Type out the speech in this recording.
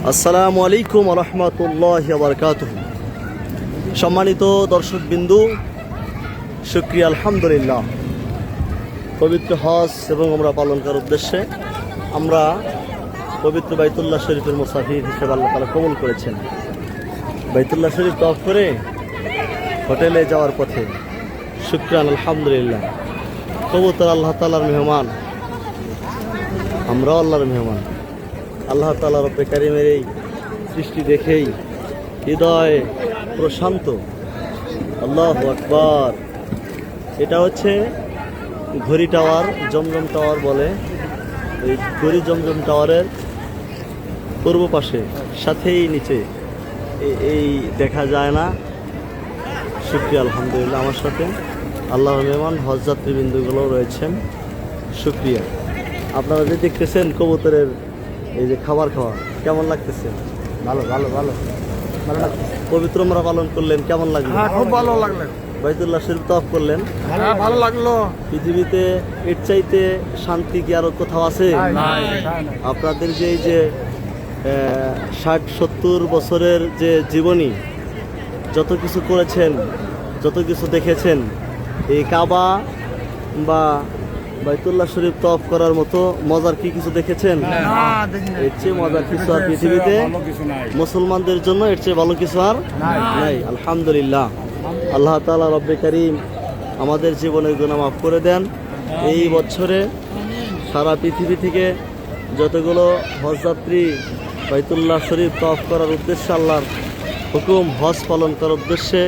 আসসালামু আলাইকুম ওয়া রাহমাতুল্লাহি ওয়া বারাকাতুহু। সম্মানিত দর্শকবিন্দু, শুকরিয়া আলহামদুলিল্লাহ। পবিত্র হজ এবং আমরা পালন করার উদ্দেশ্যে আমরা পবিত্র বাইতুল্লাহ শরীফের মুসাফির হিসেবে আল্লাহ তাআলা কবুল করেছেন। বাইতুল্লাহ শরীফ তওয়াফ করে হোটেলে যাওয়ার পথে শুকরান আলহামদুলিল্লাহ। কবুতর আল্লাহ তাআলার মেহমান, আমরাও আল্লাহর মেহমান। আল্লাহ তাআলা রব্বে কারিমের এই সৃষ্টি দেখেই হৃদয় প্রশান্ত। আল্লাহু আকবার। এটা হচ্ছে ঘড়ি টাওয়ার, জমজম টাওয়ার বলে। এই ঘড়ি জমজম টাওয়ারের পূর্ব পাশে সাথেই নিচে এই দেখা যায় না। শুকরিয়া আলহামদুলিল্লাহ। আমার সাথে আল্লাহর মেহমান হজ যাত্রীবৃন্দগুলো রয়েছেন। শুকরিয়া। আপনারা যে দেখতেছেন কবুতরের এই যে খাবার খাওয়া, কেমন লাগতেছে? ভালো ভালো ভালো ভালো লাগছে। পবিত্র উমরা পালন করলেন, কেমন লাগলো? খুব ভালো লাগলো। বাইতুল্লাহ শরীফ তওয়াফ করলেন, ভালো লাগলো। পৃথিবীতে এর চাইতে শান্তি কি আরো কোথাও আছে? আপনাদের যে এই যে 60-70 বছরের যে জীবনী, যত কিছু করেছেন, যত কিছু দেখেছেন, এই কাবা বা বাইতুল্লাহ শরীফ তওয়াফ করার মতো মজার কি কিছু দেখেছেন? এর চেয়ে মজার কিছু আর পৃথিবীতে মুসলমানদের জন্য এর চেয়ে ভালো কিছু আর নাই। আলহামদুলিল্লাহ। আল্লাহ তাআলা রব্বে কারীম আমাদের জীবনের গুনাহ মাফ করে দেন। এই বছরে সারা পৃথিবী থেকে যতগুলো হজযাত্রী বাইতুল্লাহ শরীফ তওয়াফ করার উদ্দেশ্যে, আল্লাহর হুকুম হজ পালন করার উদ্দেশ্যে